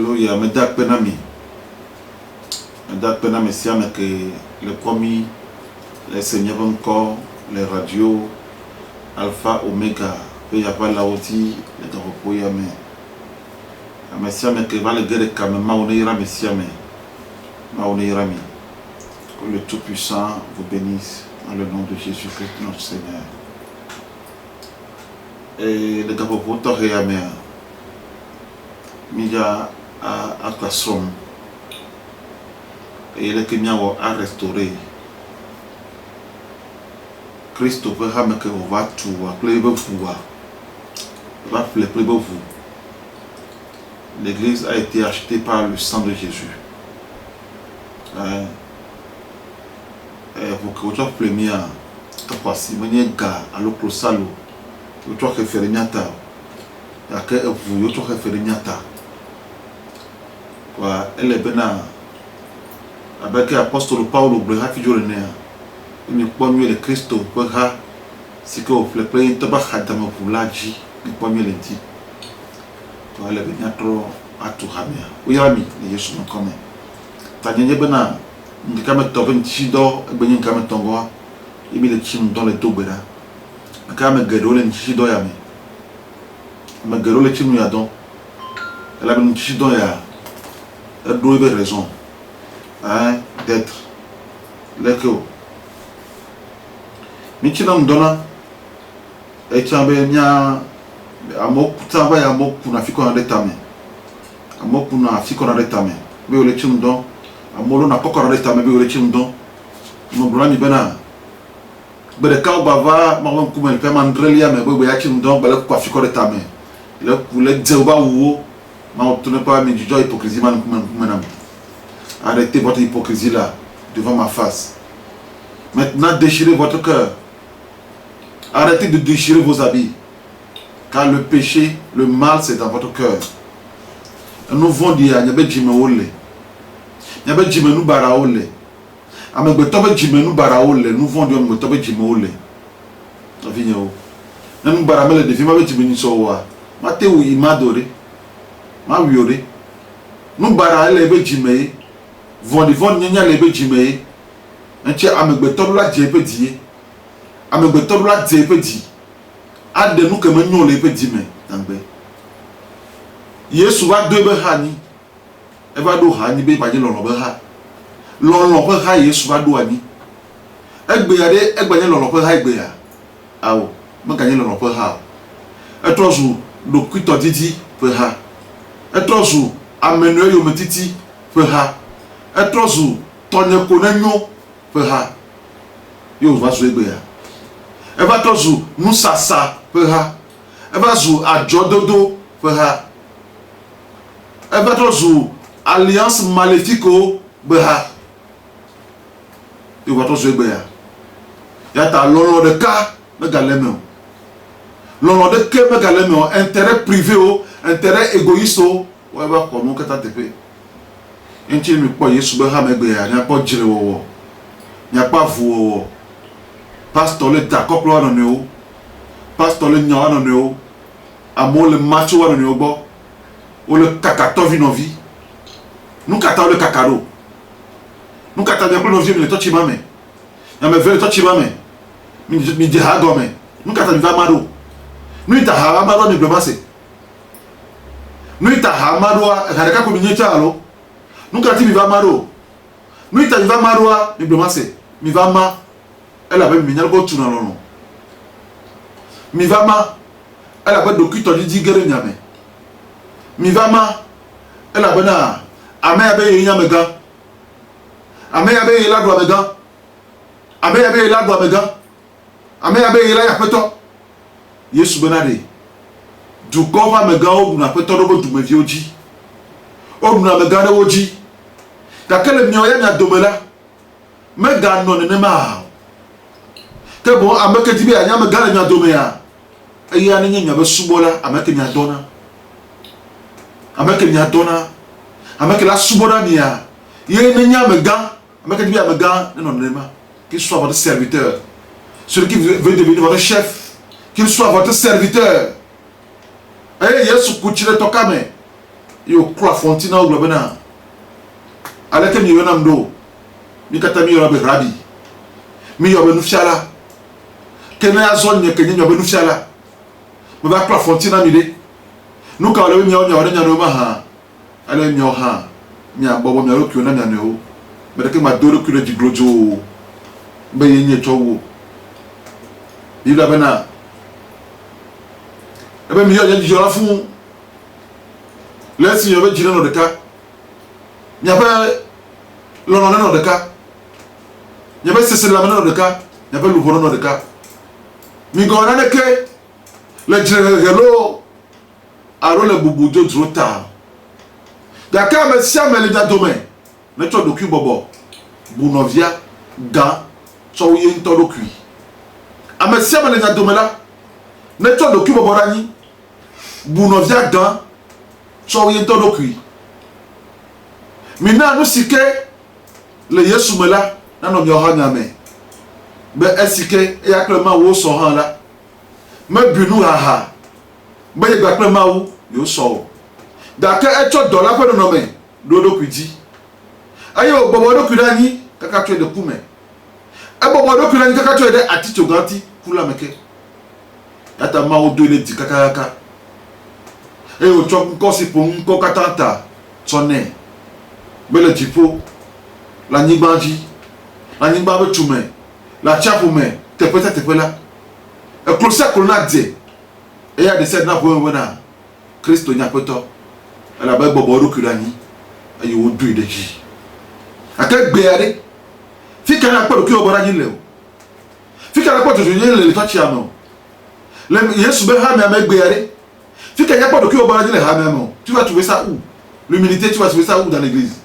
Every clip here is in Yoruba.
Alléluia. Medak penami. Medak penami siame que le promis, les seigneurs encore, les radios, Alpha, Omega, il n'y a pas la aussi, les drapeaux yame. Messiame que va le guerre quand même, maoneira messiame. Maoneirami. Que le Tout-Puissant vous bénisse dans le nom de Jésus-Christ notre Seigneur. Et le drapeau torréame. Mija a Kassom et le Kenya a restauré. Christ peut ramener que on va tout, va pleurer vous. L'église a été achetée par le sang de Jésus. Pour que vous soyez premier, si vous avez un gars à l'eau salo, vous soyez référé nyata, et que vous soyez référé nyata. Elle est bien avec l'apôtre Paul Brera Fijolene. Il me prend mieux le Christ pour si que vous plaît, tabac hadam pour l'agi, il prend mieux le dit. Elle est bien trop à tout ramia. Oui, ami, les Jésus sont comme. T'as gagné bien, il y a un top un chido, et bien il y a un tongo, il met le chim dans le dos. Il y a un guéro, le chido yami. Mais guéro, le chim yadon. Elle a un chido ya. Elle doit avoir raison d'être. L'écho. Mais tu n'as pas et tu as bien amour, tu as bien amour pour la fille qu'on a rétamé. Amour pour la fille qu'on a rétamé. Mais au lait don, amour n'a pas qu'on a rétamé, mais au lait don. Mon blanc, il bena. Mais le cas où bava, maman comme elle fait mandrelia, mais bon, il y a qui me donne, ben quoi fille qu'on a rétamé. Il a voulu dire bah ou mais ne pas me dire hypocrisie. Arrêtez votre hypocrisie là, devant ma face. Maintenant, déchirez votre cœur. Arrêtez de déchirer vos habits. Car le péché, le mal, c'est dans votre cœur. Nous vont dire, il y a des jiméole. Il y a des jiménou baraole. Avec des tobe jiménou baraole, nous vont dire, il y a des tobe jiméole. Nous baramele de vie, ma jiménou sowa. Ma te ou imadore. Ma wiore nous bara lebe jimé vondi nyanya lebe jimé enche amegbe tola je pe die amegbe tola je pe di ade nu keme nyo le pe dime tangbe Yesu va de be hani e va do hani be baje lolo be ha lolo pe ha Yesu va do ani egbe ya de egbe ni lolo pe ha egbe ya awo mo kan ni lolo pe ha e tozu do kwito didi pe ha etrozu amenu yometiti feha etrozu tonyeko nenyo feha yo va zo egbe ya eva trozu nusasa feha eva zu ajododo feha eva trozu alliance maléfique beha yo va trozu egbe ya ya ta lolo de ka megaleme lolo de ke megaleme intérêt privé intérêt égoïste ouais va comme que t'as tépé un tiers me quoi Yesu be ha megbe ya nya pas jire wo nya pas vous pasteur le d'accord plan na neo pasteur le nya na neo amo le macho wa na neo bo o le kakato vi no vi nous kata le kakaro nous kata bien plus no vi me to chi mame nya me ve to chi mame mi de ha go me nous kata vi va maro nous ta ha maro ni blomase nous ita hamaroa hareka ko binyeta alo nous kati mi va maro nous ita va maroa ni blomase mi va ma elle avait mi nyalgo tuna lono mi va ma elle avait dokito di gere nyame mi va ma elle avait na ame abe nyame ga ame abe la do amega ame abe la do amega ame abe la ya peto Yesu benade du gova mega o na peto robo du mevi oji o na mega na oji da kele mi o ya nya domela mega no ne ma ke bon ameke tibi anya mega na nya domea eya ne nya be subola ameke nya dona ameke la subola ni ya ye ne nya mega ameke tibi mega ne no ne ma qu'il soit votre serviteur celui qui veut devenir votre chef qu'il soit votre serviteur. Eh, Yesu kuchire tokame. yo croix fontina globena aleke mi yonam do mi kata mi yobe rabi mi yobe nufshala kena zone nye kenye yobe nufshala me ba croix fontina mi de nu ka ole mi o nya no ma ha ale mi o ha mi abobo mi ro na nya no me de ke ma do ro kilo di glojo be yenye chowo bi la bena ebe mi yo je jora fun lesi yo be jina no de ka nya be lono no de ka nya be sese la no de ka nya be lu no de ka mi go na ke le jere hello aro le bubu jo drota da ka me sia me le da domaine ne to doku bobo bunovia ga so ye nto doku ame sia me le da domaine la ne to doku bobo rani bunovia ga so ye nto doku mina no sike le yesu me la na no mi o ha nyame be esike e aklema wo so han la me binu ha be ye aklema wo yo so da ka e cho dollar pe no me do do kwiji ayo bobo do kwidani kaka twe de kume e bobo do kwidani kaka twe de aticho ganti kula meke ata ma o do le di kaka e o cho nko si po nko katanta tsone be le tipo la nyigbanji la nyigba be tume la chapo me te pela e closer kolona de e ya de said na po wona Kristo nyapoto ala ba bobo ro kurani ayi wo du ide ji aka gbeare fika na poro ki obora ni le o fika na poro ni le to chia no le Yesu be ha me gbeare fika ya poro ki obora ni le ha me mo tu vas trouver ça où l'humilité tu vas trouver ça où dans l'église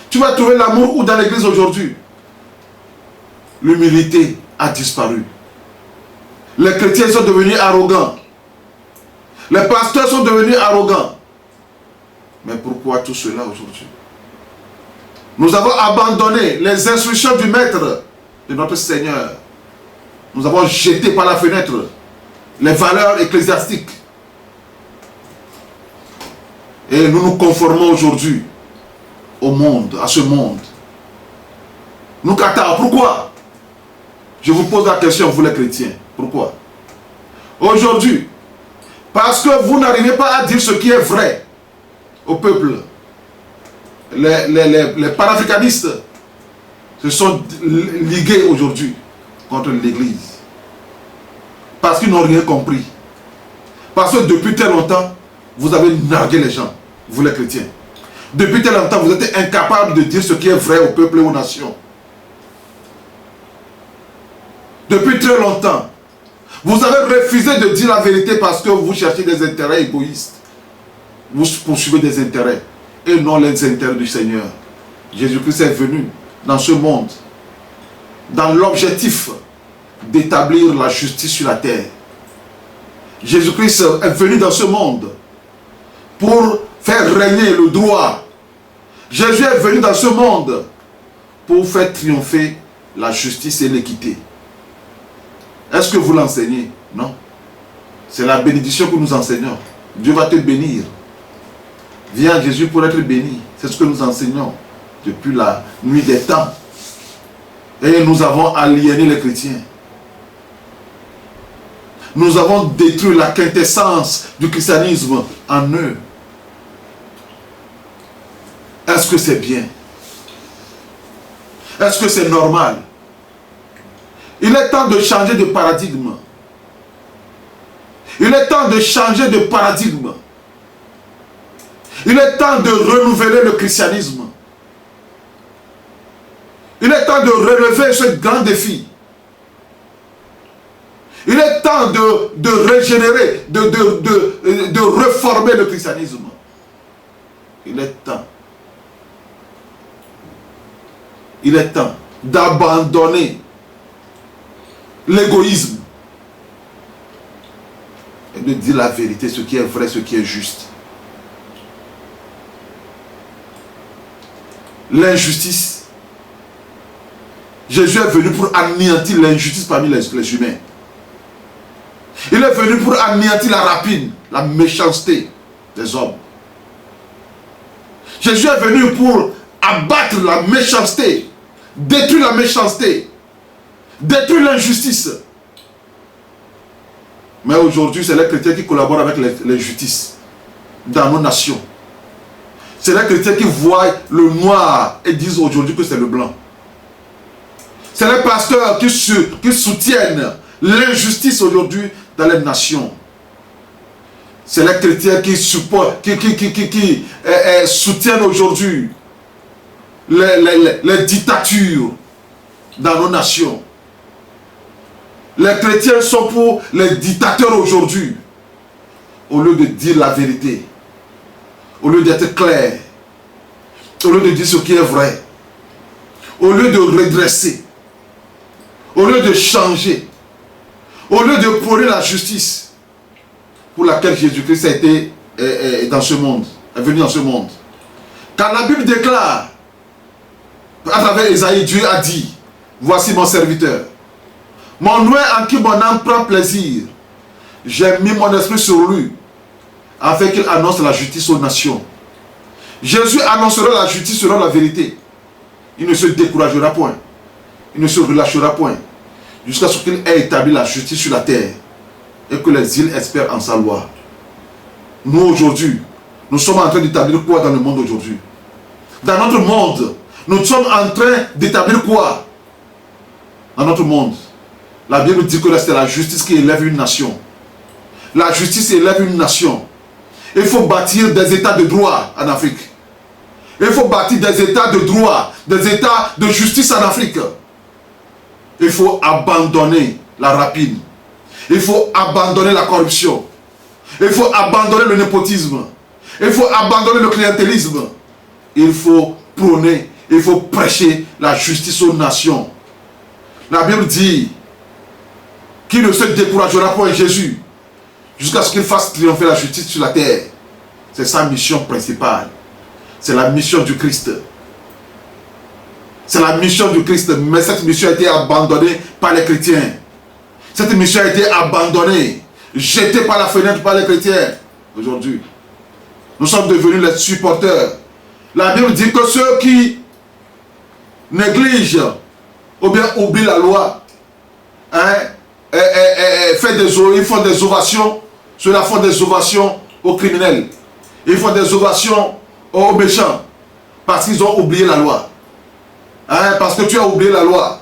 tu vas trouver l'amour où dans l'église aujourd'hui l'humilité a disparu les chrétiens sont devenus arrogants les pasteurs sont devenus arrogants. Mais pourquoi tout cela aujourd'hui? Nous avons abandonné les instructions du maître de notre Seigneur. Nous avons jeté par la fenêtre les valeurs ecclésiastiques. Et nous nous conformons aujourd'hui au monde, à ce monde. Nous catons. Pourquoi? Je vous pose la question, vous les chrétiens. Pourquoi? Aujourd'hui, parce que vous n'arrivez pas à dire ce qui est vrai au peuple. Les panafricanistes se sont ligués aujourd'hui contre l'église. Parce qu'ils n'ont rien compris. Parce que depuis très longtemps, vous avez nargué les gens, vous les chrétiens. Depuis très longtemps, vous êtes incapables de dire ce qui est vrai au peuple et aux nations. Depuis très longtemps, vous avez refusé de dire la vérité parce que vous cherchez des intérêts égoïstes. Vous poursuivez des intérêts et non les intérêts du Seigneur. Jésus-Christ est venu dans ce monde dans l'objectif d'établir la justice sur la terre. Jésus-Christ est venu dans ce monde pour faire régner le droit. Jésus est venu dans ce monde pour faire triompher la justice et l'équité. Est-ce que vous l'enseignez? Non. C'est la bénédiction que nous enseignons. Dieu va te bénir. Viens à Jésus pour être béni. C'est ce que nous enseignons depuis la nuit des temps. Et nous avons aliéné les chrétiens. Nous avons détruit la quintessence du christianisme en eux. Est-ce que c'est bien? Est-ce que c'est normal? Il est temps de changer de paradigme. Il est temps de changer de paradigme. Il est temps de renouveler le christianisme. Il est temps de relever ce grand défi. Il est temps de régénérer, de reformer le christianisme. Il est temps. Il est temps d'abandonner l'égoïsme et de dire la vérité, ce qui est vrai, ce qui est juste. L'injustice. Jésus est venu pour anéantir l'injustice parmi les humains. Il est venu pour anéantir la rapine, la méchanceté des hommes. Jésus est venu pour abattre la méchanceté, détruire la méchanceté, détruire l'injustice. Mais aujourd'hui, c'est les chrétiens qui collaborent avec l'injustice dans nos nations. C'est les chrétiens qui voient le noir et disent aujourd'hui que c'est le blanc. C'est les pasteurs qui soutiennent l'injustice aujourd'hui dans les nations. C'est les chrétiens qui supportent, qui soutiennent aujourd'hui les dictatures dans nos nations. Les chrétiens sont pour les dictateurs aujourd'hui. Au lieu de dire la vérité, au lieu d'être clair, au lieu de dire ce qui est vrai, au lieu de redresser, au lieu de changer, au lieu de prôner la justice pour laquelle Jésus-Christ a été dans ce monde, est venu dans ce monde. Car la Bible déclare, à travers Esaïe, Dieu a dit, voici mon serviteur, mon oint en qui mon âme prend plaisir. J'ai mis mon esprit sur lui, afin qu'il annonce la justice aux nations. Jésus annoncera la justice selon la vérité. Il ne se découragera point. Il ne se relâchera point. Jusqu'à ce qu'il ait établi la justice sur la terre. Et que les îles espèrent en sa loi. Nous aujourd'hui, nous sommes en train d'établir quoi dans le monde aujourd'hui? Dans notre monde, nous sommes en train d'établir quoi? Dans notre monde, la Bible dit que c'est la justice qui élève une nation. La justice élève une nation. Il faut bâtir des états de droit en Afrique. Il faut bâtir des états de droit, des états de justice en Afrique. Il faut abandonner la rapine. Il faut abandonner la corruption. Il faut abandonner le népotisme. Il faut abandonner le clientélisme. Il faut prôner, il faut prêcher la justice aux nations. La Bible dit qu'il ne se découragera point Jésus jusqu'à ce qu'il fasse triompher la justice sur la terre. C'est sa mission principale. C'est la mission du Christ. C'est la mission du Christ. Mais cette mission a été abandonnée par les chrétiens. Cette mission a été abandonnée, jetée par la fenêtre par les chrétiens. Aujourd'hui, nous sommes devenus les supporters. La Bible dit que ceux qui négligent ou bien oublient la loi, ils font des ovations. Ceux-là font des ovations aux criminels. Ils font des ovations aux méchants. Parce qu'ils ont oublié la loi. Parce que tu as oublié la loi.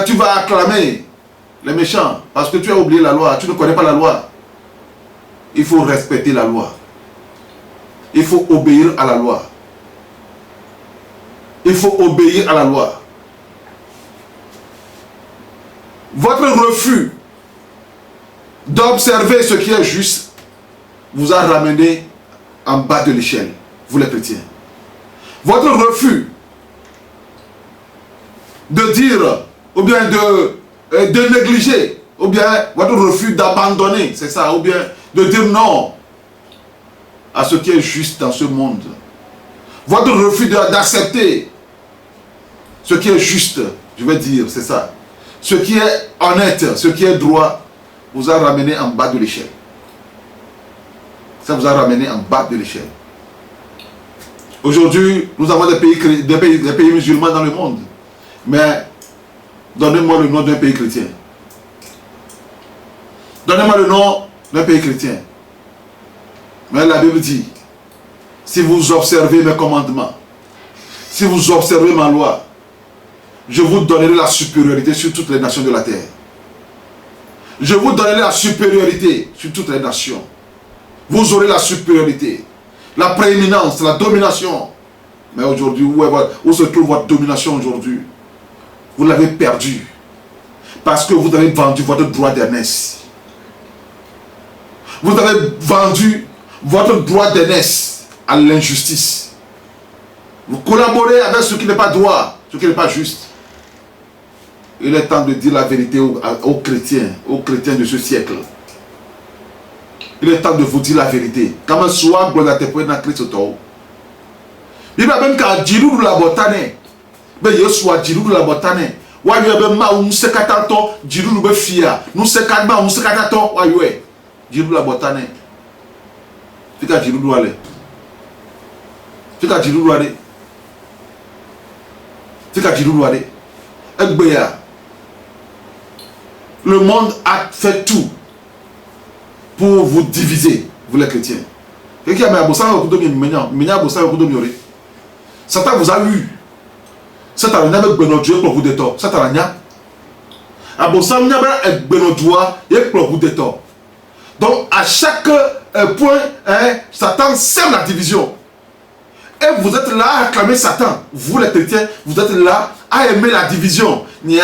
Tu vas acclamer les méchants. Parce que tu as oublié la loi. Tu ne connais pas la loi. Il faut respecter la loi. Il faut obéir à la loi. Il faut obéir à la loi. Votre refus d'observer ce qui est juste vous a ramené en bas de l'échelle, vous les chrétiens. Votre refus de dire, ou bien de négliger, ou bien votre refus d'abandonner, c'est ça, ou bien de dire non à ce qui est juste dans ce monde. Votre refus d'accepter ce qui est juste, je vais dire, c'est ça. Ce qui est honnête, ce qui est droit, vous a ramené en bas de l'échelle. Ça vous a ramené en bas de l'échelle. Aujourd'hui, nous avons des pays musulmans dans le monde. Mais donnez-moi le nom d'un pays chrétien. Donnez-moi le nom d'un pays chrétien. Mais la Bible dit, si vous observez mes commandements, si vous observez ma loi, je vous donnerai la supériorité sur toutes les nations de la terre. Je vous donnerai la supériorité sur toutes les nations. Vous aurez la supériorité, la prééminence, la domination. Mais aujourd'hui, où se trouve votre domination aujourd'hui? Vous l'avez perdu. Parce que vous avez vendu votre droit d'aînesse. Vous avez vendu votre droit d'aînesse à l'injustice. Vous collaborez avec ce qui n'est pas droit, ce qui n'est pas juste. Il est temps de dire la vérité aux chrétiens de ce siècle. Il est temps de vous dire la vérité. Quand on soit gloire dans Christ, il va même qu'à dire la botane. Mais il soit dire la botane. Wa yo be ma un sekatato jiru be fia. Nous sekatma un sekatato wa yo e. Jiru la botane. Fika jiru do ale. Fika Jiruru Ade. Fika Jiruru Ade. Egbeya. Le monde a fait tout pour vous diviser, vous les chrétiens. Satan vous a eu. Satan n'a pas Dieu pour vous détendre. Satan n'a pas pour vous détendre. Donc à chaque point, Satan sème la division. Et vous êtes là à acclamer Satan. Vous les chrétiens, vous êtes là à aimer la division. Et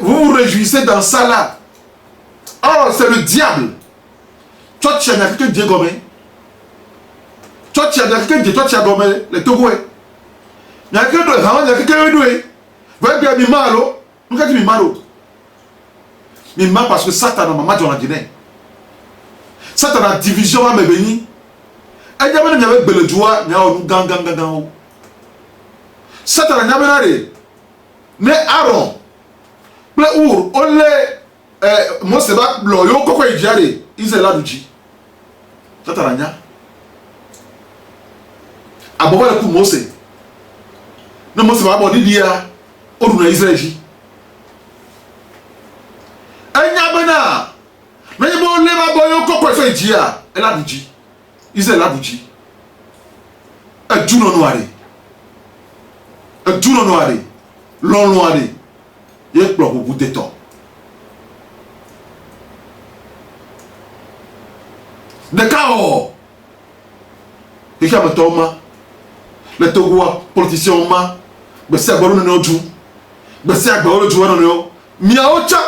vous vous réjouissez dans ça là. Oh, c'est le diable. Toi, tu as quelqu'un Dieu gommé. Toi, tu as quelqu'un Dieu, toi, tu as gommé les Togoué. Il y a quelqu'un de quelqu'un de doué. Vous voyez bien, Mimalo. Nous, quand tu Mimalo. Mimalo parce que Satan a maman dans la Guinée. Satan a division à me bénir. Et il y a même avec Beledjoua, il y a un gang. Satan a jamais mais Aaron. Pleur, on les. Moi, c'est pas le yo koko ijare. Ils est là du ji. Satan a nya. Aboba le coup Mose. Non, Mose va abonder dia. On a Israël ji. Enya bena. Mais bon, les maboyo koko fait dia. Elle a du ji. Israël a du ji. Un juno noir. Un juno noir. Long noir. Il y a pour vous détendre. Le chaos. Il y a un Thomas. Les Togois, politiciens, mais c'est un ballon de notre jour. Mais c'est un ballon de joueur de nous. Miaocha.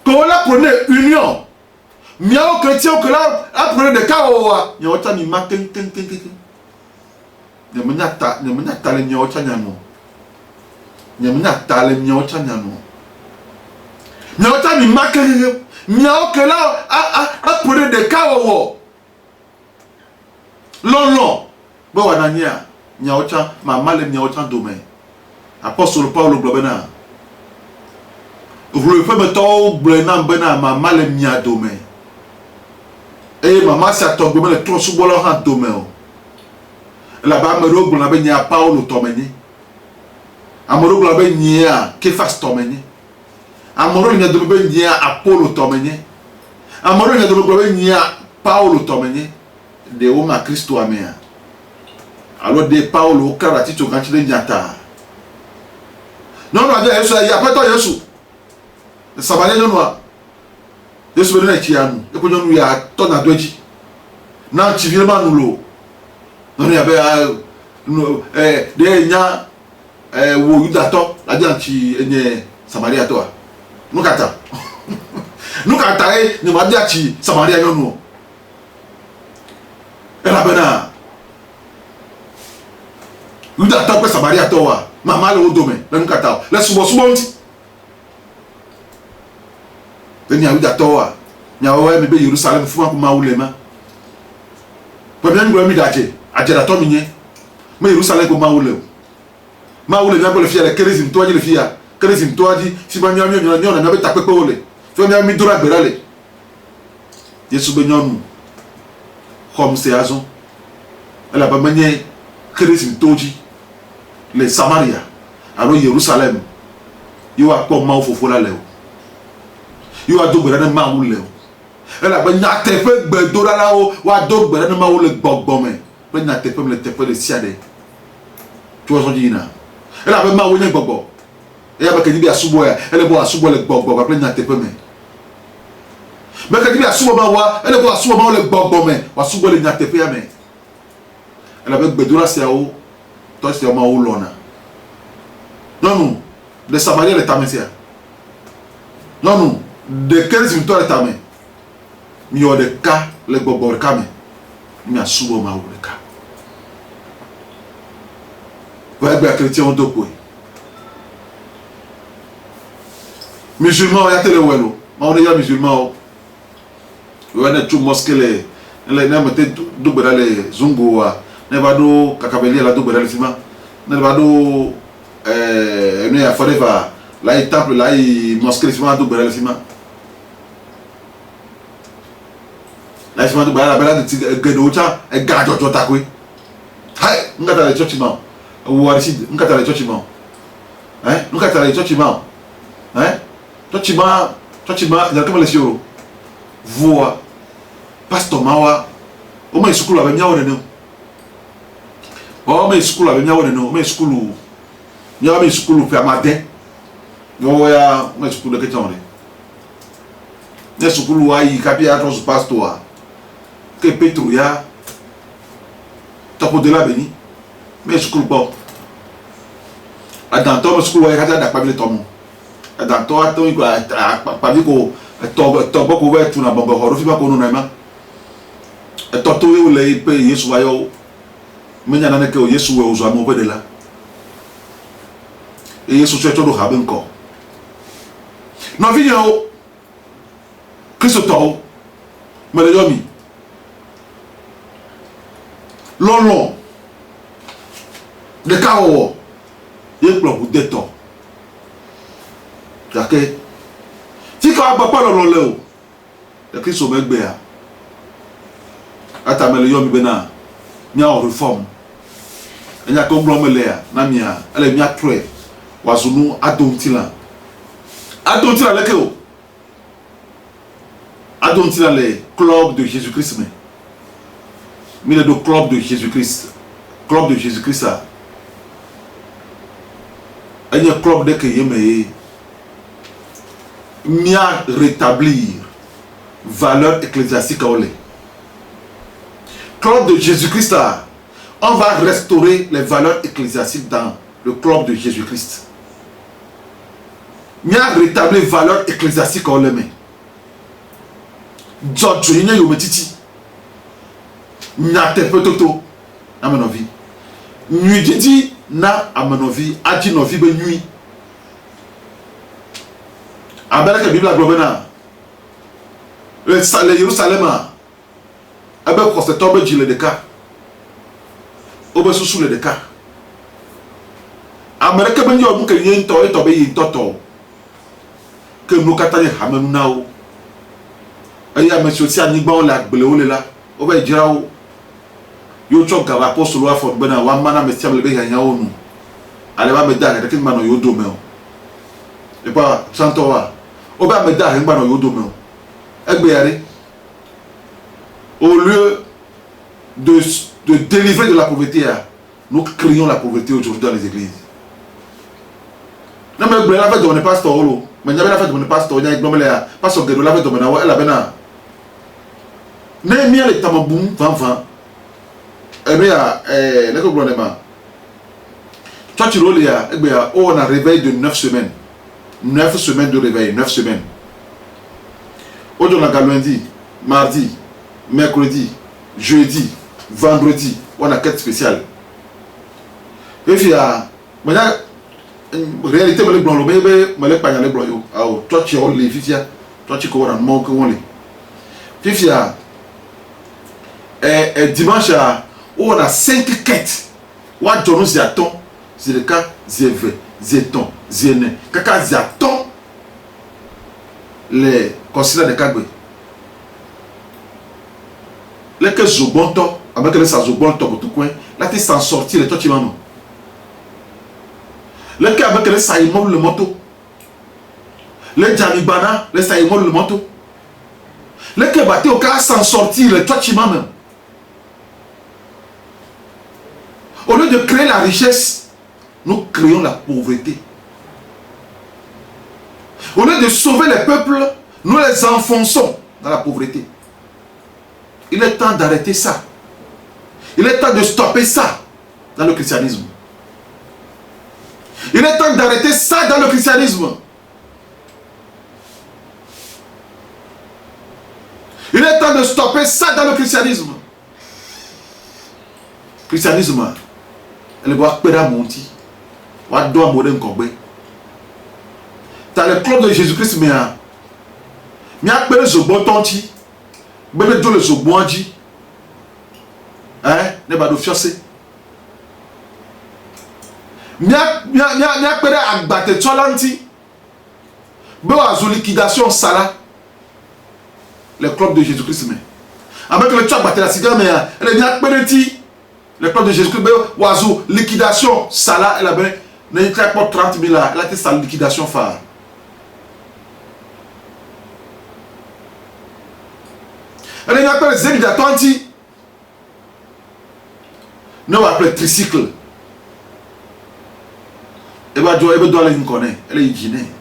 Quand on a prené union. Miao chrétien que là a prené des chaos. Miaocha ni ma ten. Ne menyata le miaocha nyano. Nyamina miaocha nyano. Miaocha ni marque miao que là a prené des chaos. Non. Bon wanania miaocha mama le miaocha domaine. Apôtre Paul globena. Vous le faites mettre blena bena mama le mia domaine. Et maman ça tombe le trop sous bolo han domaine. Là-bas me rogo na benya Paul tomeni. Amoro globe nyia Kefas tomeni. Amoro nya globe nyia Apollo tomeni. Amoro nya globe nyia Paulo tomeni. De oma Christo amea. Alors de Paulo karati to kanchi de nyata. Non non Yesu ya pato Yesu. Sabale no no. Yesu be na chi anu. E ko nyonu ya to na doji. Na chi vie ma nulo. Non ya be de nya wo yudato la dianchi enye Samaria to nukata nukata ni madiachi Samaria yono ela bena yudato pe Samaria to wa mama le odome le nukata le subo nti tenia yudato wa nyawo me be Jerusalem fuma ko maulema pe bien ngro mi daje ajera to mi nye me Jerusalem ko maulema ma wule nyango le fia le kerezim toaji le fia kerezim toaji si ba nyamyo nyona nyabe takpepe ole fe nyami dura berale Yesu be nyonu comme c'est azon elle ba manye kerezim toji le Samaria alors Jerusalem yo a ko ma ofofo la le yo a do berale ma wule elle ba nya tefe gbe dora la o wa do berale ma wule gbogbo me be nya tefe me le tefe le siade tu vois ça elle avait ma wonye gbogbo e aba kedi bi asubo ya ele bo asubo le gbogbo ba plenya tepe me kedi bi asubo ma wa ele bo asubo ma le gbogbo me wa asubo le nya tepe ya me elle avait gbedura se o to se o ma o lona non de Samaria le tamesia non de 15 minutes le tame mi o de ka le gbogbo le kame mi asubo ma o le ka. Vous voyez, les chrétiens ont deux couilles. Musulmans, il y a télé ouelo. On est déjà musulmans. Vous voyez, tout mosquée, les mettez double dans les zungo, ne va do kakabeli la double dans les ciment, ne va do ne a forever là il temple là il mosquée ciment tout bel ciment là ciment tout bel la belle gedo cha e gajo to takwe hai ngata le church man ou arisi ngata le church man ngata le church man church man il y a comme les yeux voix pasteur mawa o mai sukulu abe nyawo ne o mai sukulu abe nyawo ne o mai sukulu nyawo mai sukulu pe amade yo ya mai sukulu ke tawre ne sukulu ayi kapia to pasteur que Petro ya topo de la beni mais sukulu bo adanto sukulu ya kada da pa bile tomu adanto ato igba pa bi ko to boko we tu na bombo horo fi ba ko no na ma to yo le pe Yesu wa yo menya na ke o Yesu we uzo amo pe de la e Yesu tso do ha be nko no video Kristo to me le yomi lolo de ka wo ye klo bu de to dake ti ka gba pa lolo le o de Kristo me gbe ya ata me le yomi be na nya o reform enya ko gbo me le ya na mia ele mia tre wazunu adontila leke o adontila le club de Jésus-Christ mais le club de Jésus-Christ ça enya club de que yeme mia rétablir valeur ecclésiastique ole club de Jésus-Christ là, on va restaurer les valeurs ecclésiastiques dans le club de Jésus-Christ. Mia rétablir valeur ecclésiastique en l'aimé. George Yine Yometiti. Mia tepetoto. À mon avis. Nuit didi na à mon avis. Adi no vie be nuit. Abela que Bible globena. Le Jérusalem. Ebe ko se tobe jile de ka. Obe susu le de ka. Amerika ben yo mu ke yin to e to be yin toto. Que nous katanye hamenu nao. Aya monsieur si anigba on la gbele o le la. Obe jira o. Yo chok ga apostle wa for bena wa mana me tiam le be yanya onu. Ale ba me da ke kin ma no yo do me o. E pa santo wa. Obe me da ke ngba no yo do me o. Egbe yare. Au lieu de délivrer de la pauvreté, nous créons la pauvreté aujourd'hui dans les églises. Non mais la fête de mon pasteur, mais il y avait la fête de mon pasteur, il y a un pasteur qui la fête de mon pasteur, elle a bien. Mais il y a les tamaboum, 20. Et bien, les gouvernements. Toi tu roules, on a réveil de 9 semaines. 9 semaines de réveil, 9 semaines. Aujourd'hui on a lundi, mardi, mercredi, jeudi, vendredi, on a quête spéciale. Et puis, maintenant, réalité, je vais pas aller blanc. Toi, tu as les filles, toi, tu as manque les filles. Et dimanche, on a 5 quêtes. On a donné des attends, c'est le cas, c'est vrai, c'est ton, c'est né. Kaka, c'est attends les considérés de Kagwe. Les que Zobonto, avec les Zobonto pour tout coin, là tu s'en sortir les toi tu vas non. Les que avec les Saïmon le moto, les Djanibana, les Saïmon le moto, les que batté au cas s'en sortir les toi tu vas même. Au lieu de créer la richesse, nous créons la pauvreté. Au lieu de sauver les peuples, nous les enfonçons dans la pauvreté. Il est temps d'arrêter ça. Il est temps de stopper ça dans le christianisme. Il est temps d'arrêter ça dans le christianisme. Il est temps de stopper ça dans le christianisme. Christianisme, elle va péra monti. Va doit mourir encore. T'as le club de Jésus-Christ, mais il y a péra ce bon tonti. Bébé do le soboanji, ne ba do fiancé. Mia pere agbate tolanti, la liquidation, ça là. Les clubs de Jésus-Christ, mais. Avec le tchak battu la cigare, mais elle est bien pénéti. Les clubs de Jésus-Christ, oiseau, liquidation, ça là, elle a bien. Elle a pas 30 000 là, elle a été sa liquidation phare. Elle est bien appelée Zébida 20. Nous on appelle tricycle. Elle va dire, elle doit aller nous connaître. Elle est hygiénée.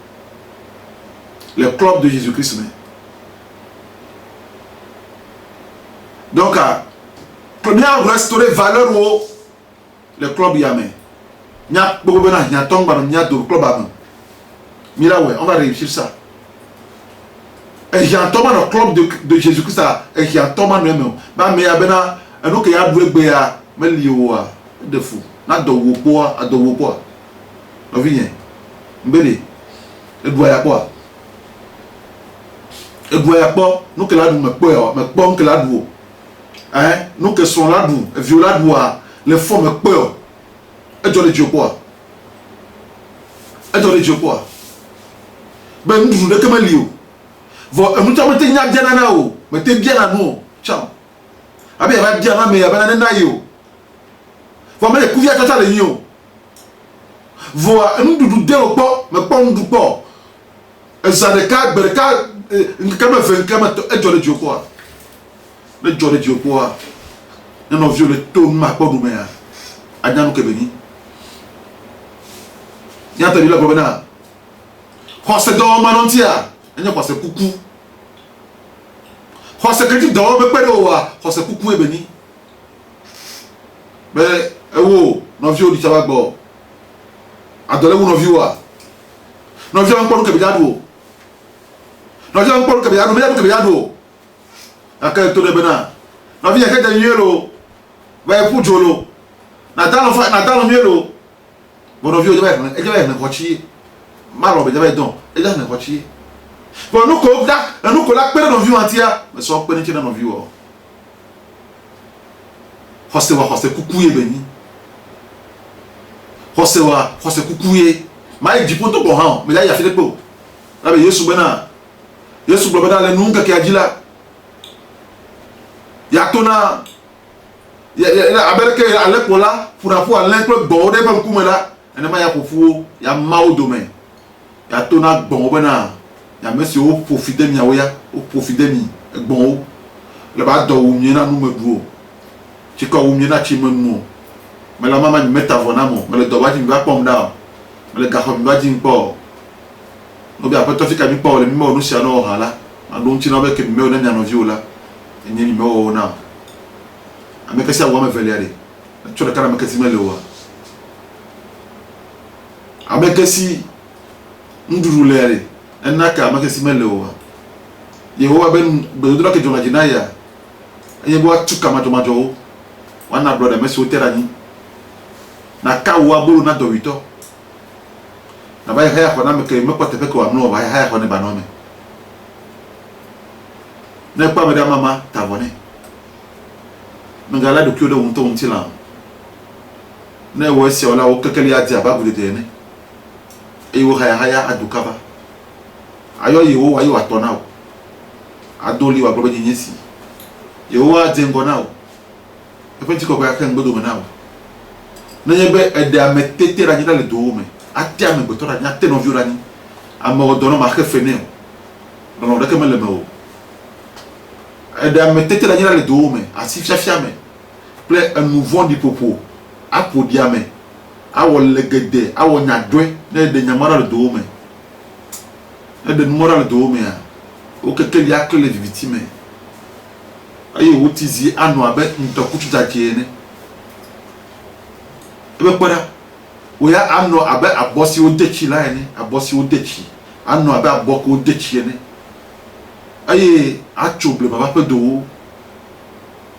Les clubs de Jésus-Christ, mais. Donc, première restaurer valeur au le club yamé. Nya bobena nya tomba nya do club am. Mira ouais, on va réussir ça. Et j'ai entendu le club de Jésus-Christ et j'ai entendu même. Ba me abena eno ke ya dwe gbe ya me liwa de fou. Na do wopo a do wopo. On vient. Mbele. E do ya quoi? E do ya quoi? Nous que la do me po que la do. Hein, nous que sont là d'où, viola d'oua, les formes peur. Et tu as les dieux quoi? Et tu as les dieux quoi? Ben nous jouons de comme un lieu. Vous t'avez été bien à nous, mais t'es bien à nous. Ciao. Ah bien, il va bien à mais il va à naïo. Vous m'avez couvert à les lions. Vous nous nous délo pas, mais pas nous pas. Et ça des cas, une caméra fait une caméra. Et tu as les dieux quoi? Le jour de Dieu quoi? Nous avons vu le ton ma pas nous mais à nous que béni. Il y a entendu la promenade. Quand c'est dans ma nantia, il y a quoi c'est coucou. Quand c'est que tu dors me pète au quand c'est coucou et béni. Mais oh, nous avons vu du tabac bon. Adolé nous avons vu wa. Nous avons vu encore que béni. Nous avons vu encore que béni, mais que béni. Akay to de bena na vi akay de yelo ba pu jolo na dalo mielo bono vi o de na kochi malo be de don e da na kochi bo nu ko la pere no vi antia me so pe ni chena no vi o hoste kukuye beni hoste kukuye ma e dipo to ko han me ya fi de po la be Yesu bena le nunca que adila Yatona Abereke Alepola pour avoir l'imple bon de pas kumela ene ma ya pofu ya mao domaine Yatona bon bena ya monsieur au profiter mi awoya au profiter mi bon le ba do wumie na nu meduo ti ko wumie na chi menu me la mama ni meta vona mo me le do ba ti ba pom da me le ga ho mi ba ti npo no bi apeto fi ka mi po le mi mo nu sia no hala ando nti na be ke mi o na mi ano viola enye ni mo na ameka sia wa me veliare tu le kana ameka si mele wa ameka si nduru lere enaka ameka si mele wa yehowa ben bedura ke jonga jinaya enye bo atuka majo wana brother mesi oterani na ka wa bulu na do wito na ba ya ko na meka me ko tepe ko amno ba ya ko ne ba no me ne pas me mama tavone ngala do kyodo wonto wontila ne wo si ola o kekeli ati ababu de ne e wo haya adukaba ayo yewo ayo atona o adoli wa gobe nyesi yewo adengo na o e penti ko ba kan gbodo na o na yebe e de ametete ra nyina le do me ati ame gboto ra nyate no violani amo do no ma khefene o no de kemele me o et de mettre la le dos mais asi fiafiame ple un nouveau di popo apodiame awo legede awo nyadwe ne de nyamara le dos mais et de moral le dos mais o keke ya que les victimes ayi wotizi anu abe ntokutu takiene ebe kwara oya anu abe abosi odechi la ene abosi odechi anu abe aboko odechi ene aye achoble baba pe do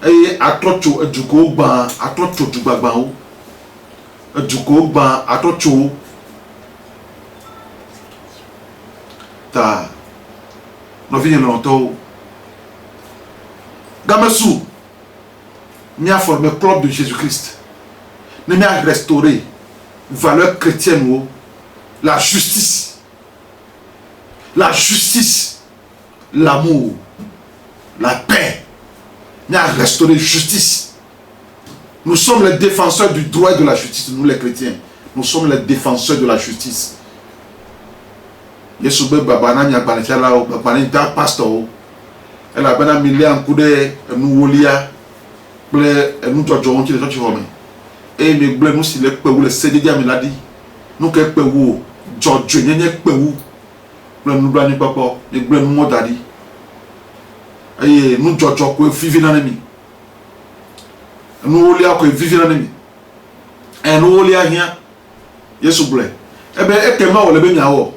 aye atocho eduko gba atocho dugbagba o eduko gba atocho ta no vient longtemps Gamesu mi a formé club de Jésus-Christ ne mi a restauré valeur chrétienne la justice la justice, l'amour, la paix. Il y a restauré justice. Nous sommes les défenseurs du droit et de la justice, nous les chrétiens. Nous sommes les défenseurs de la justice. Yesu be babana nya gbanefia la o babana da pastor elle a bana milé en coup de nous wolia ple nous jojo on ti le church home et me ble nous si le pe wu le sede dia me ladi nous ke pe wu jojo nyenye pe wu ple nous bla ni papa me ble nous modadi et nous jojo ko vivi na nemi nous wolia ko vivi na nemi et nous wolia hia Yesu ble ebe ekema wo le be nyawo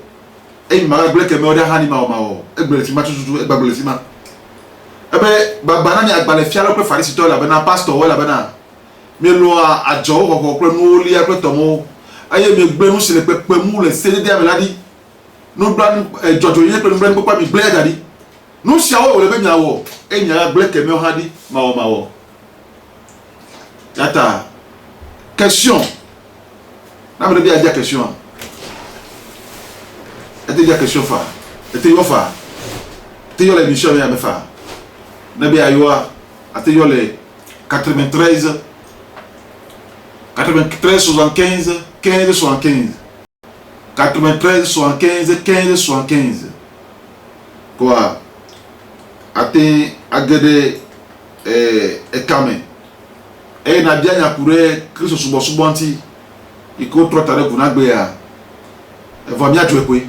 e mara ble ke me oda hani ma o ma o e ble ti ma tutu e gbagbele ti ma ebe babana ni agbale fialo pe farisi to la bana pastor wala bana me lo ajo ko pe nu oli e pe tomo aye me gbe nu sile pe mu le sede de ameladi nu blan jojo yin pe nu blan pa mi ble gadi nu siawo wo le be nyawo e nya ble ke me o hadi ma o yata question na me dia question était déjà question fa était yo fa te yo l'émission ya me fa na be ayoa ate yo les 93 75 15 75 93 75 15 75 quoi ate agede ekame e na bia nya kure Kristo subo anti iko trotare kuna gbe ya va mia dwe kwe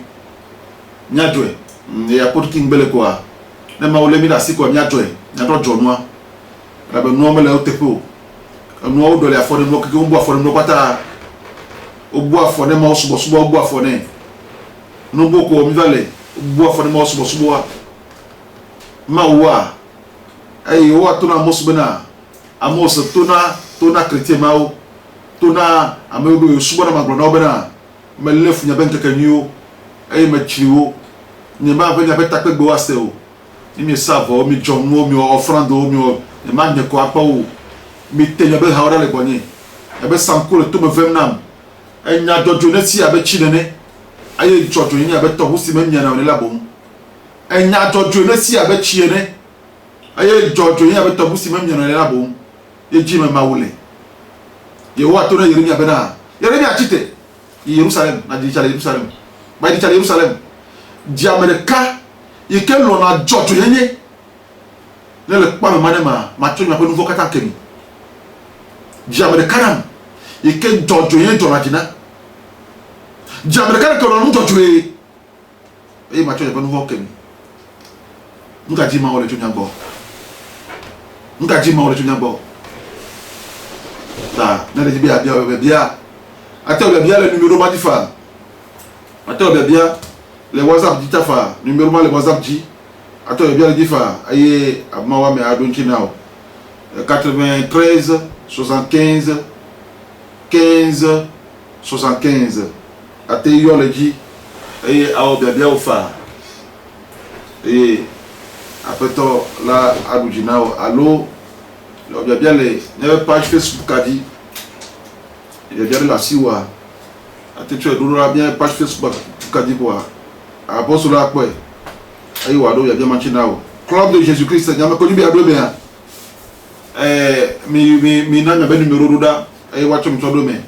nyadwe ya pot king bele kwa na ma ole mi da si kwa nyadwe nyadro jonwa ra be no mele o tepo no o do le afode no ke mbu afode no kwata o bu afode ma o subo o bu afode no bo ko mi vale o bu afode ma o subo ma wa ai o atuna mo subo na amos tona chrétien ma o tona amego subo na magro na obena me lefu nya ben kekenyo ai me chiwo ni ma venya beta pe gbo ase o mi savo mi jomu mi offrande o mi e ma nye ko apa o mi tenya be ha ora le bonye e be sanko le to me vem nam enya dojo na si abe chi nene aye jojo yin abe to husi me nya na le labom enya jojo na si abe chi ene aye jojo yin abe to husi me nya na le labom ye ji me mawule ye wa to na Yeremia be na Yeremia chite Jerusalem na di chale Jerusalem ba di chale Jerusalem di Amerika ike lo na jojo yenye le pa me manema ma to nya pe nouveau kata kemi di Amerika nam ike jojo yenye jona jina di Amerika ke lo no jojo e ma to nya pe nouveau kemi nka ji ma ole to nya bo nka ji ma ole to nya bo ta na le bia attends bien le numéro madifa attends bien le WhatsApp dit tafa numéro le WhatsApp dit attends bien le difa aye amawa me adonchi now 93 75 15 75 ate yo le dit aye awo bien ofa et après to la adonchi now allo le bien le page Facebook a dit il y a la siwa ate tu es bien page Facebook kadi quoi apostole la quoi ayi wa do ya bien manchina o club de Jésus-Christ nyama ko bi ablo bien mi na be numéro ruda ayi wa chom chodo me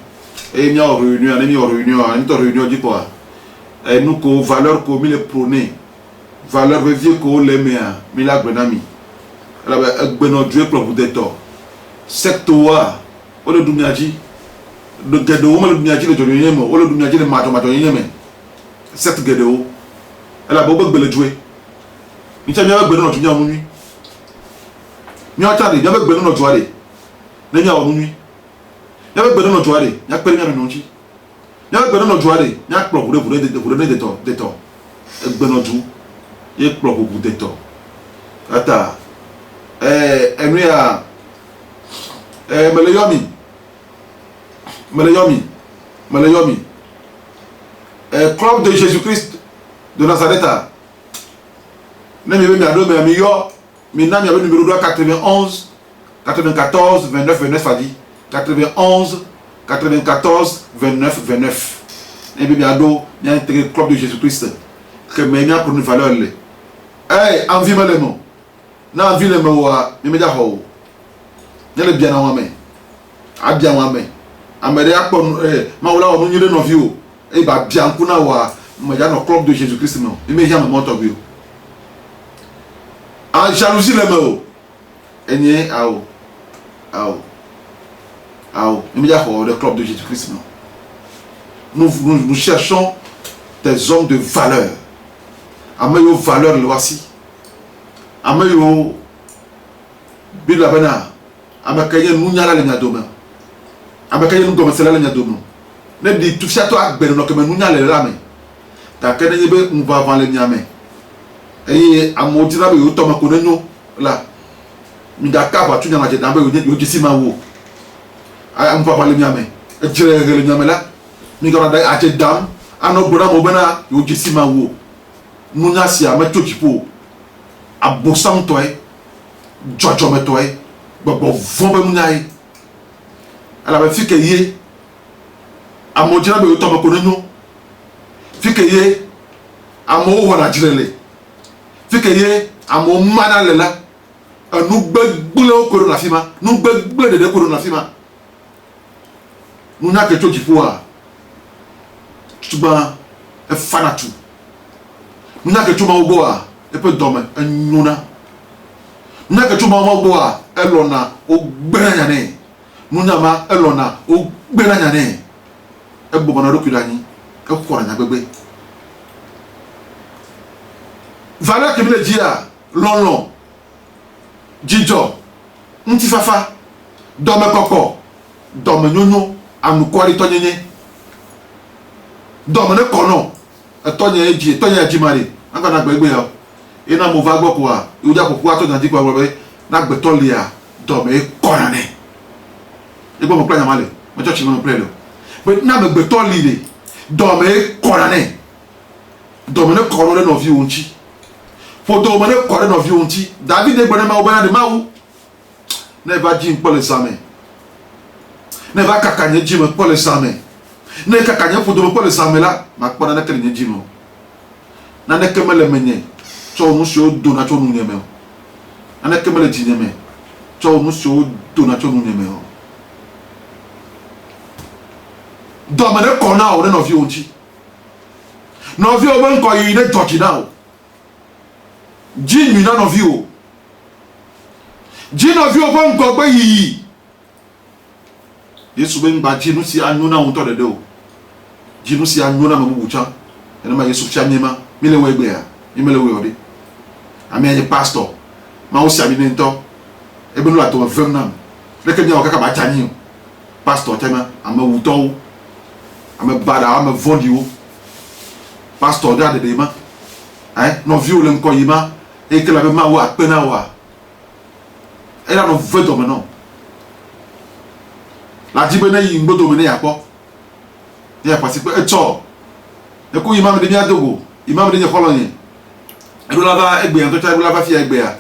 e nya réunion di quoi nous ko valeur ko mi le prôner valeur vieux ko le mea mi la gbenami la be gbeno Dieu club de to secteur o le dumiaji de gedo mo le dumiaji le jodo yemo o le dumiaji le mato yeme cette gedo elle a bobo gbele jouer ni cha nya gbele no tunya mu nwi ni o ta de nya gbele no joare na nya wo nwi nya gbele no joare nya pere nya no nchi nya gbele no joare nya kpro de to gbele no ju ye kpro de to ata emria Meleyomi club de Jésus-Christ de Nazareth ne mi ado mi yo mi na mi ado numéro 91 94 29 29 a dit 91 94 29 29 ne mi ado mi a intégré club de Jésus-Christ que menya pour une valeur le eh envie me le mo na envie le mo wa mi me ja ho nyele bia na wa me abia wa me amere akpon ma wala o nyire no vi o e ba bia nku na wa me ja no club de Jésus Christ no e me ja me moto bi o en jalousie le mo enye ao il me dit le club de Jésus Christ. Nous cherchons des hommes de valeur. Amayo valeur le voici. Amayo bilabana. Amakaye nous nyala le nyadoma. Amakaye nous commencer la le nyadoma. Ne dit tout ça toi ben no que nous nyala le lame. Ta kene yebe on va avant le nyame. Et amodira be utoma konenyo là. Midaka ba tu nyama je dambe yo disima wo. Am papa le nyame e jere le nyame la mi gora dai ate dam ano bora mo bana yo gisima wo nunya sia ma tokipo abosam toy jojo me toy bobo vombe nunyai ala ba fike ye amojira be to ma konenyo fike ye amo wona jirele fike ye amo mana lela anu gbegbule okoro na fima nu gbegbule de okoro na fima. Nous n'avons que tout qui pouvoir. Tu vas faire tout. Nous n'avons que tout le monde et peut dormir. Nous n'avons que tout le monde et l'on a au bénanyane. Nous n'avons et l'on a au bénanyane. Et bon, on a reculani. Et quoi, on a bébé. Valeur que me dit à l'on. Djijo. Ntifafa. Dorme coco. Dorme nono. Amu kwari tonyenye domene kono etonye eji etonye ajimari anga na gbegbe ya ina mo va gbo kwa uja ko kwa to na dikwa robe na gbe to lia dome kona ne igbo mo planya male mo church mo play lo but na me gbe to lide dome kona ne domene kono le no vi unchi fo domene kono no vi unchi David e gbere ma obana de mawu na ba jin pole same ne va kakanye jimo pour le samé ne kakanye fodo pour le samé là ma kpona na kelnye jimo na ne kemele menye cho mu sho do na cho nu nyeme na ne kemele jinyeme cho mu sho do na cho nu nyeme do ma ne kona o ne no vi onchi no vi o ban ko yi ne toki na o jinyu na no vi o jino vi o ban ko gbe yi Yesu ben ba jinu si anuna unto de do jinu si anuna ma bucha ena ma Yesu cha nyema mile we gbe ya imele we ode ami anye pastor ma o si ami nto ebe no ato vernam le ke nya o kaka ba tani pastor tema ama wuto ama bada ama vondi o pastor da de ma no viole nko yima e ke la be ma wa pena wa era no vedo me no la dibene yi ngbodo me ne yakpo ya pasi pe eto e ku imam de mi adogo imam de nye kolonye e do la ba egbe an to cha do la ba fi egbe ya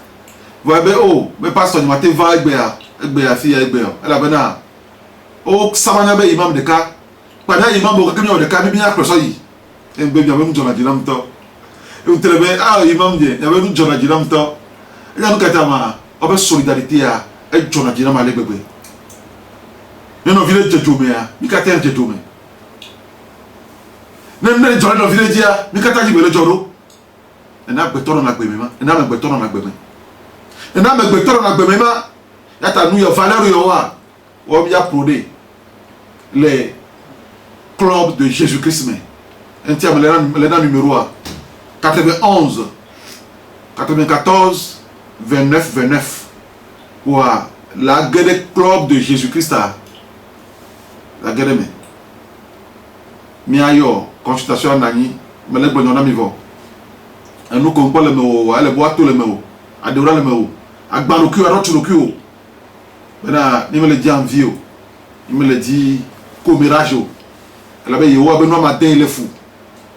vo be o me pastor ni ma te va egbe ya fi egbe ya e la bena o samanya be imam de ka pa na imam bo ka mi o de ka mi ya kroso yi e be mi am jona jinam to e utrebe imam de ya be jona jinam to e ya no ka ta ma o be solidarité ya e jona jinam ale gbegbe no village jejume ya mikata jejume ne jore no village ya mikata ji bele joro na gbetoro na gbeme ma na me gbetoro na gbeme na me gbetoro na gbeme ma ya ta nu yo valeur yo wa o bi ya prôner les clubs de Jésus-Christ mais entièrement le numéro 91 94 29 ou la guerre club de Jésus-Christ la guerre me mi ayo consultation nani me le gbonyo na mi vo enu ko npo le me o ale bo ato le me o adewra le me o agbanu ki o rotu lo ki o bena ni me le di envie o ni me le di commérage o la be yewo be no ma den le fu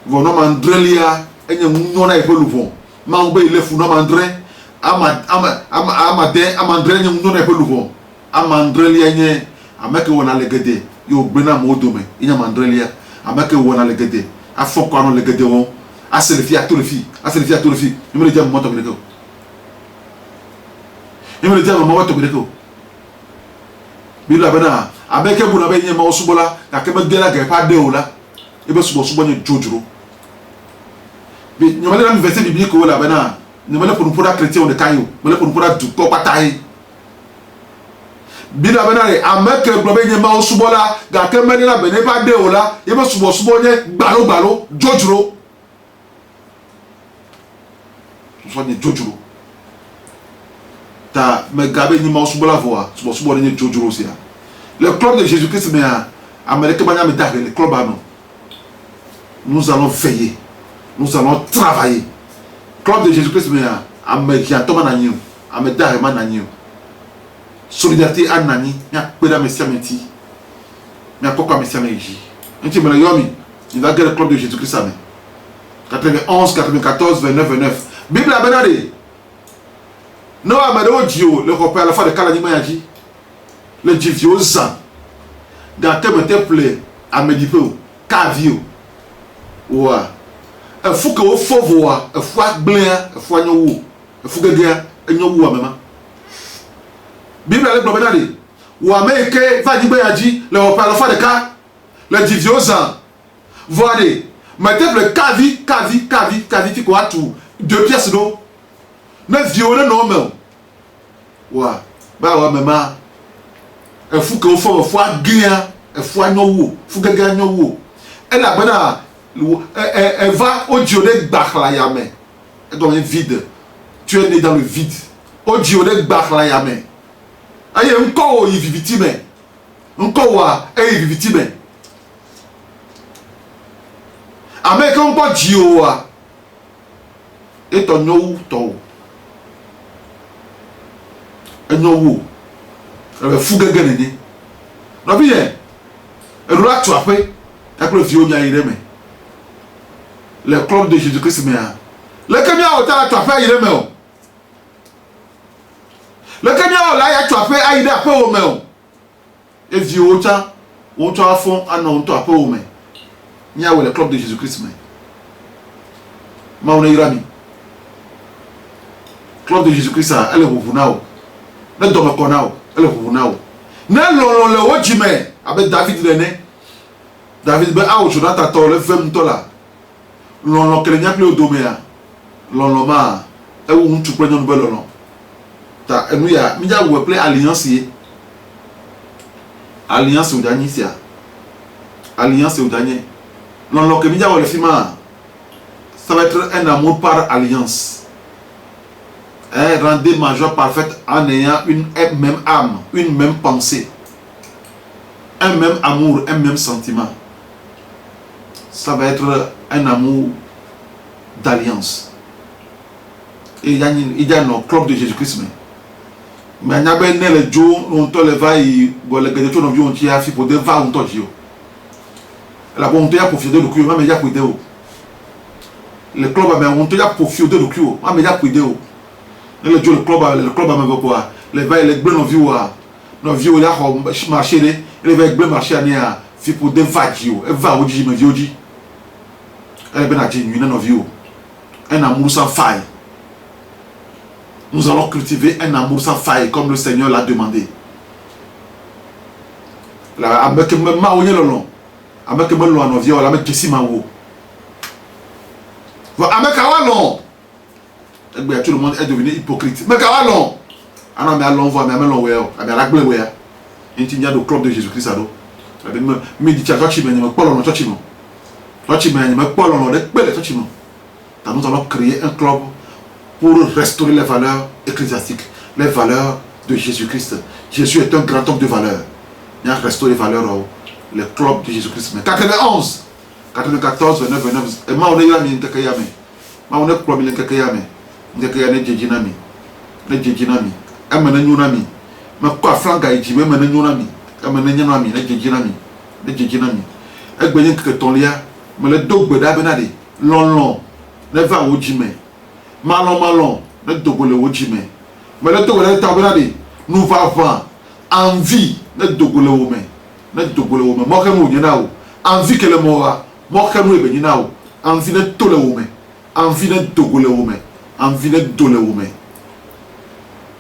vo no ma ndrelia enye nyo na ifelu vo ma ngbe le fu no ma ndre ama den ama ndre enye nyo na ifelu vo ama ndrelia enye ameke wona legede yo gbena mo dome inya ma ndrelia ameke wona legede afoko ano legede won assez les filles, à tous les filles, assez les filles, à tous les filles. Il me le dit à maman Tobideko. Il me le dit à maman Tobideko. Bila bana, avec un bon abeille, il y a un soubola, il y a un de la guerre, pas de ola, il va soubola Jojuro. Mais nous allons l'université biblique où la bana, nous allons pour nous pour la chrétien de Caillou, nous allons pour nous pour la du corps taille. Bila bana, avec un bon abeille, il y a un soubola, il y a un de la bene, pas de ola, il va soubola balo, Jojuro. Soit des Jojuro. Ta me gabe ni ma soubola voix, soubola ni Jojuro aussi. Le club de Jésus-Christ, mais Amérique Banya me le club à nous. Nous allons veiller. Nous allons travailler. Club de Jésus-Christ, mais Amérique Thomas Nanio, Amérique Nanio. Solidarité à Nani, il y a peu d'américains menti. Il y a quoi américains menti. Un petit peu de yomi, il va gagner le club de Jésus-Christ. 91, 94, 29, 29. Bible a benadé. Non, Amado Dio, le repère à la fois de Kalanima Yadi. Le Divio Zan. Dans quel temple à Medipo, Cavio. Ouah. Il faut que vous faut voir, il faut blanc, il faut nous, il faut que nous même. Bible a benadé. Ou Américain va dire Yadi, le repère à la fois de Ka, le Divio Zan. Voyez, mettez le Cavi, tu quoi tout. 2 pièces d'eau. Ne violez non, mais. Ouah. Bah, ouais, maman. Il faut que vous fassiez gagner. Il faut que vous fassiez gagner. Elle a ben elle va au dioné Bakhlayame. Elle est vide. Tu es né dans le vide. Au dioné Bakhlayame. Aïe, encore, il vit victime. Encore, il vit victime. Amen, quand on parle de et ton nou to nou le fougue gagné non bien le roi tu après le vieux nya ireme le club de Jésus-Christ mais le kenya hôtel tu après ireme le kenya là tu après aide après au mais et vieux hôtel on tu à fond ah non tu après au mais nya le club de Jésus-Christ mais ma on irami club de Jésus-Christ, elle est revenue. Ne dorme pas, elle est revenue. Ne le ojime avec David René. David ben ah Jonathan to le femme to là. L'on que n'y a plus au domaine. L'on ma et où tu prends une belle long. Ta nous ya mi ja wo play alliance yi. Alliance au dernier sia. Alliance au dernier. L'on que mi ja wo le fima. Ça va être un amour par alliance. Rendez majeur parfaite en ayant une même âme, une même pensée, un même amour, un même sentiment. Ça va être un amour d'alliance. Et il y a un club de Jésus-Christ. Mais il y a un jour où on te leva et on te leva et on te leva et on te leva et on te leva. La bonté a profité de l'eau, mais il y a cuidé. Le club a on te leva profité de l'eau, mais il y a cuidé. Le club a même quoi les va les blancs nos vieux là marché les va blanc marché à fi pour des vadio et va au dit me vieux dit elle ben a dit nous nos vieux un amour sans faille. Nous allons cultiver un amour sans faille comme le Seigneur l'a demandé. Là avec me maouye le long avec me lo nos vieux là avec qui ma wo avec awalon. Tout le monde est devenu hypocrite. Mais quand allons, alors mais allons voir, mais allons voir, mais à la glée voir. Il y a le club de Jésus-Christ à l'eau. Mais dit tiens toi tu me pas l'on toi tu me pas l'on de belle toi tu me. Nous allons créer un club pour restaurer les valeurs ecclésiastiques, les valeurs de Jésus-Christ. Jésus est un grand homme de valeurs. Il a restauré les valeurs le club de Jésus-Christ. Mais 91, 94, 29, 29. Et moi on est là mais kakayame. Moi on est club mais kakayame. Ndeke ne jejinami ne jejinami amana nyunami makwa franga iji me mena nyunami amana nyunami ne jejinami egbenye nke tonlia me le dogbe da benade lon ne va ojime malon ne dogole ojime me le dogole ta benade nous va va envie ne dogole wo mo ke mo nyina wo envie que le mora mo ke mo e benyina wo envie ne tole wo me envie de dogole women, envie de dole women.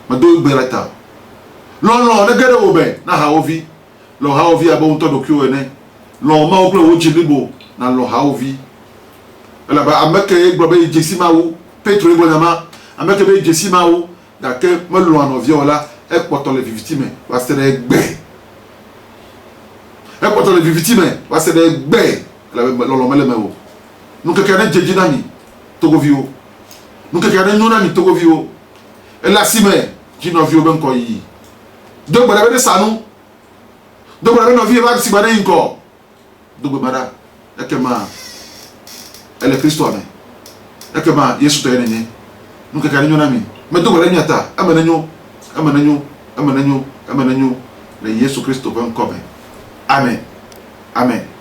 Ma do berata. Lon de gere women na haovi. Lo haovi aba unto dokyo ene. Lo ma okle wo jilibo na lo haovi. Ela ba ameke gbobe jesima wo, Petro ebo nama, ameke be jesima wo, da ke me lo anovie ola, e poto le victime, wa se de gbe. E poto le victime, wa se de gbe. Ela lo mele me wo. Nou kekane jeji nami togo vio. Nou kekane nou nami togo vio. Ela sime jino vio ben ko yi. Donc bala be sanu. Donc bala no vie ba si bana inko. Donc bala ekema ele Kristo ame. Ekema Yesu to yenene. Nou kekane nou nami. Me donc bala nyata amenanyo le Yesu Kristo ben ko be. Amen. Amen.